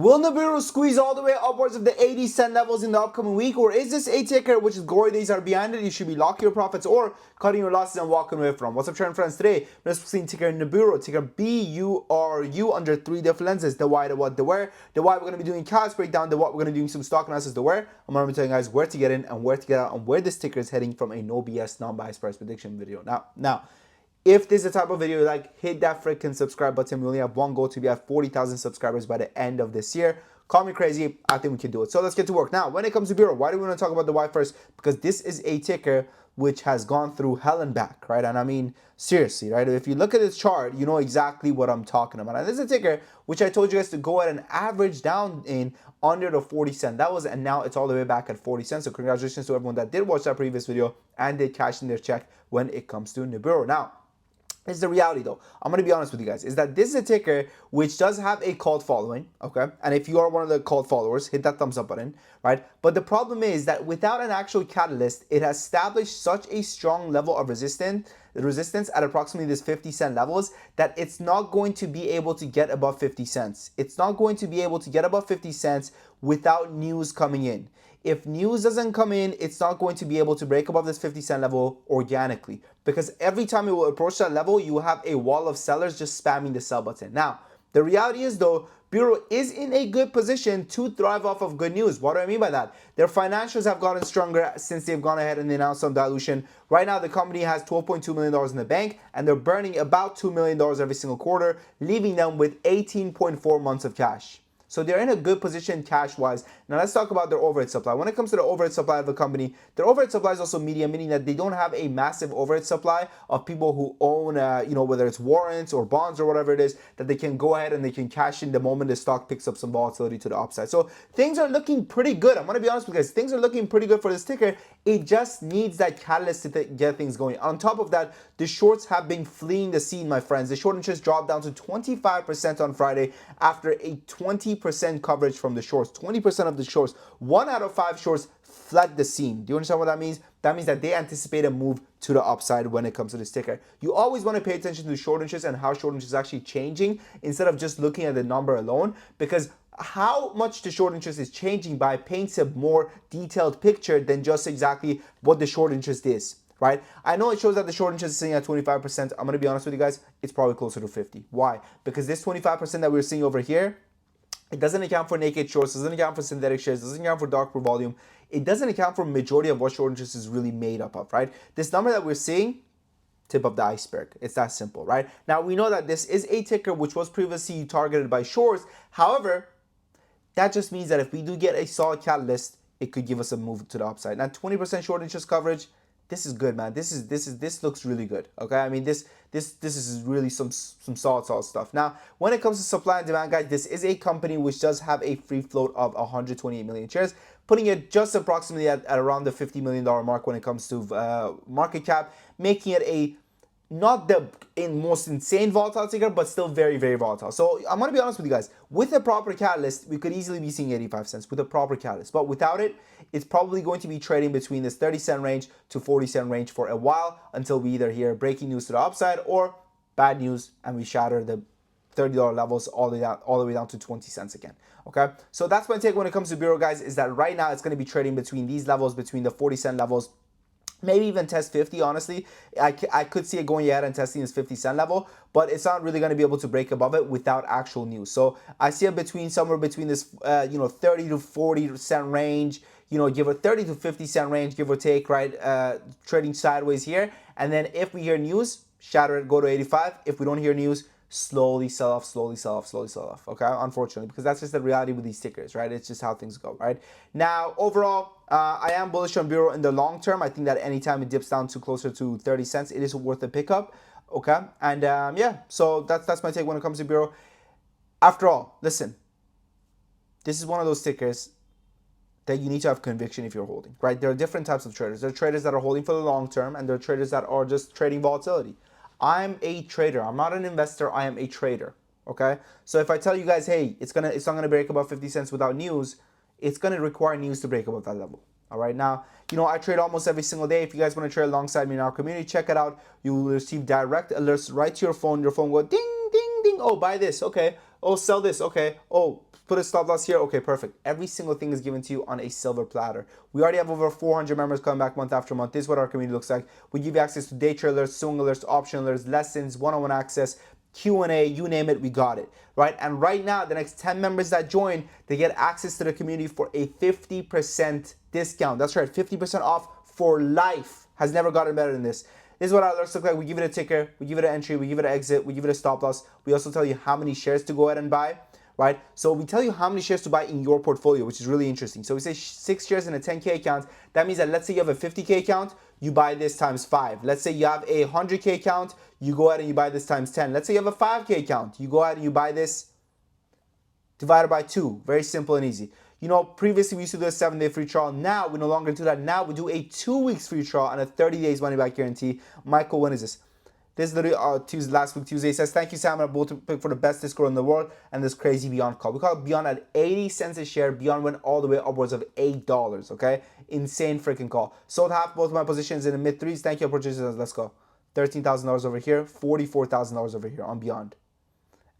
Will Nibiru squeeze all the way upwards of the 80 cent levels in the upcoming week, or is this a ticker which is glory days are behind it? You should be locking your profits or cutting your losses and walking away from. What's up, trend friends? Today, we're seeing ticker Nibiru, ticker BURU under 3 different lenses: the why, the what, the where. The why we're going to be doing cash breakdown, the what we're going to be doing some stock analysis, the where. I'm going to be telling you guys where to get in and where to get out and where this ticker is heading from a no BS, non-biased price prediction video. Now. If this is the type of video you like, hit that freaking subscribe button. We only have one goal to be at 40,000 subscribers by the end of this year. Call me crazy, I think we can do it. So let's get to work. Now, when it comes to Buru, why do we want to talk about the why first? Because this is a ticker which has gone through hell and back, right? And I mean, seriously, right? If you look at this chart, you know exactly what I'm talking about. And this is a ticker which I told you guys to go ahead and average down in under the 40 cent. That was, and now it's all the way back at 40 cents. So congratulations to everyone that did watch that previous video and did cash in their check when it comes to Nibiru. Now, it's the reality though. I'm going to be honest with you guys, is that this is a ticker which does have a cult following, okay? And if you are one of the cult followers, hit that thumbs up button, right? But the problem is that without an actual catalyst, it has established such a strong level of resistance at approximately this 50 cent levels that it's not going to be able to get above 50 cents. It's not going to be able to get above 50 cents without news coming in. If news doesn't come in, it's not going to be able to break above this 50 cent level organically, because every time it will approach that level, you will have a wall of sellers just spamming the sell button. Now, the reality is though, Buru is in a good position to thrive off of good news. What do I mean by that? Their financials have gotten stronger since they've gone ahead and announced some dilution. Right now, the company has $12.2 million in the bank, and they're burning about $2 million every single quarter, leaving them with 18.4 months of cash. So they're in a good position cash-wise. Now let's talk about their overhead supply. When it comes to the overhead supply of the company, their overhead supply is also medium, meaning that they don't have a massive overhead supply of people who own, whether it's warrants or bonds or whatever it is, that they can go ahead and they can cash in the moment the stock picks up some volatility to the upside. So things are looking pretty good. I'm going to be honest with you guys. Things are looking pretty good for this ticker. It just needs that catalyst to get things going. On top of that, the shorts have been fleeing the scene, my friends. The short interest dropped down to 25% on Friday after a 20% coverage from the shorts. 20% of the shorts, 1 out of 5 shorts fled the scene. Do you understand what that means? That means that they anticipate a move to the upside when it comes to this ticker. You always want to pay attention to short interest and how short interest is actually changing instead of just looking at the number alone, because how much the short interest is changing by paints a more detailed picture than just exactly what the short interest is, right? I know it shows that the short interest is sitting at 25%. I'm going to be honest with you guys, it's probably closer to 50. Why? Because this 25% that we're seeing over here, it doesn't account for naked shorts, doesn't account for synthetic shares, doesn't account for dark pool volume. It doesn't account for majority of what short interest is really made up of, right? This number that we're seeing, tip of the iceberg. It's that simple, right? Now, we know that this is a ticker which was previously targeted by shorts. However, that just means that if we do get a solid catalyst, it could give us a move to the upside. Now, 20% short interest coverage, this is good, man. This looks really good. Okay, I mean this is really some solid stuff. Now, when it comes to supply and demand, guys, this is a company which does have a free float of 128 million shares, putting it just approximately at around the $50 million mark when it comes to market cap, making it a not the most insane volatile ticker, but still very, very volatile. So I'm going to be honest with you guys. With a proper catalyst, we could easily be seeing 85 cents with a proper catalyst. But without it, it's probably going to be trading between this 30 cent range to 40 cent range for a while until we either hear breaking news to the upside or bad news and we shatter the $30 levels all the way down to 20 cents again. Okay, so that's my take when it comes to Buru, guys, is that right now it's going to be trading between these levels, between the 40 cent levels, maybe even test 50, honestly. I could see it going ahead and testing this 50 cent level, but it's not really going to be able to break above it without actual news. So I see it somewhere between this 30 to 40 cent range, give or 30 to 50 cent range, give or take, right? Trading sideways here. And then if we hear news, shatter it, go to 85. If we don't hear news, slowly sell off, slowly sell off, slowly sell off, okay? Unfortunately, because that's just the reality with these tickers, right? It's just how things go, right? Now, overall, I am bullish on Buru in the long term. I think that anytime it dips down to closer to 30 cents, it is worth a pickup, okay? And yeah, so that's my take when it comes to Buru. After all, listen, this is one of those tickers that you need to have conviction if you're holding, right? There are different types of traders. There are traders that are holding for the long term, and there are traders that are just trading volatility. I'm a trader. I'm not an investor. I am a trader. Okay. So if I tell you guys, hey, it's not gonna break above 50 cents without news, it's gonna require news to break above that level. All right. Now, I trade almost every single day. If you guys want to trade alongside me in our community, check it out. You will receive direct alerts right to your phone. Your phone will go ding, ding, ding. Oh, buy this. Okay. Oh, sell this. Okay. Oh, put a stop loss here. Okay, perfect. Every single thing is given to you on a silver platter. We already have over 400 members coming back month after month. This is what our community looks like. We give you access to day trade alerts, swing alerts, option alerts, lessons, one-on-one access, Q&A, you name it, we got it, right? And right now, the next 10 members that join, they get access to the community for a 50% discount. That's right, 50% off for life. Has never gotten better than this. This is what our alerts look like. We give it a ticker, we give it an entry, we give it an exit, we give it a stop loss. We also tell you how many shares to go ahead and buy, right? So we tell you how many shares to buy in your portfolio, which is really interesting. So we say 6 shares in a 10K account. That means that let's say you have a 50K account, you buy this times 5. Let's say you have a 100K account, you go ahead and you buy this times 10. Let's say you have a 5K account, you go ahead and you buy this divided by 2. Very simple and easy. You know, previously we used to do a 7-day free trial. Now we no longer do that. Now we do a 2 weeks free trial and a 30 days money back guarantee. Michael, when is this? This is literally Tuesday, last week Tuesday. He says, thank you, Sam. I'm both pick for the best Discord in the world and this crazy Beyond call. We call it Beyond at 80 cents a share. Beyond went all the way upwards of $8. Okay, insane freaking call. Sold half both of my positions in the mid threes. Thank you, purchases. Let's go. $13,000 over here, $44,000 over here on Beyond.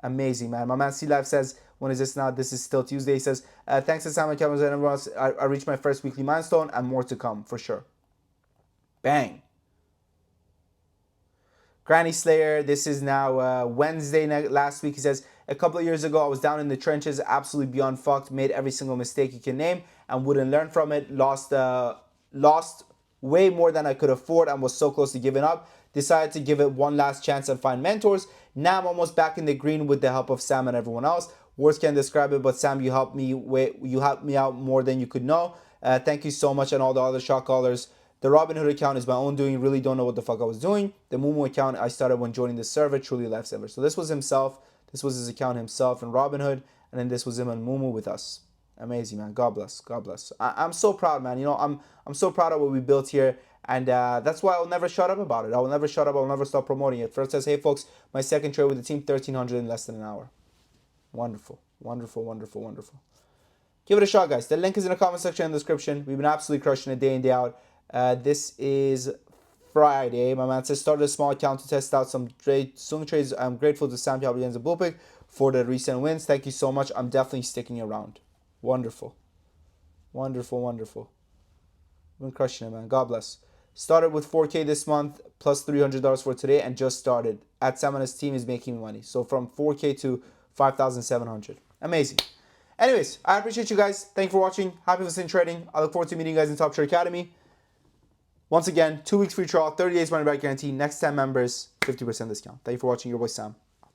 Amazing, man. My man C Live says, when is this now? This is still Tuesday. He says, thanks to Sam and Kevin and everyone else, I reached my first weekly milestone and more to come for sure. Bang. Granny Slayer, this is now Wednesday last week. He says, a couple of years ago, I was down in the trenches, absolutely beyond fucked, made every single mistake you can name and wouldn't learn from it. Lost way more than I could afford and was so close to giving up. Decided to give it one last chance and find mentors. Now I'm almost back in the green with the help of Sam and everyone else. Words can't describe it, but Sam, you helped me out more than you could know. Thank you so much, and all the other shot callers. The Robinhood account is my own doing. Really don't know what the fuck I was doing. The Moomoo account I started when joining the server. Truly lifesaver. So this was himself. This was his account himself in Robinhood, and then this was him on Moomoo with us. Amazing, man. God bless. God bless. I'm so proud, man. You know, I'm so proud of what we built here. And that's why I'll never shut up about it. I will never shut up. I'll never stop promoting it. First says, hey, folks, my second trade with the team, 1,300 in less than an hour. Wonderful. Wonderful, wonderful, wonderful. Give it a shot, guys. The link is in the comment section and the description. We've been absolutely crushing it day in, day out. This is Friday. My man says, started a small account to test out some swing trades. I'm grateful to Sam Piabalienza and Bullpick for the recent wins. Thank you so much. I'm definitely sticking around. Wonderful. Wonderful, wonderful. We've been crushing it, man. God bless. Started with 4K this month, plus $300 for today, and just started. At Sam and his team is making me money. So from 4K to 5,700. Amazing. Anyways, I appreciate you guys. Thank you for watching. Happy listening trading. I look forward to meeting you guys in Top Trade Academy. Once again, 2 weeks free trial, 30 days money back guarantee. Next 10 members, 50% discount. Thank you for watching. Your boy Sam.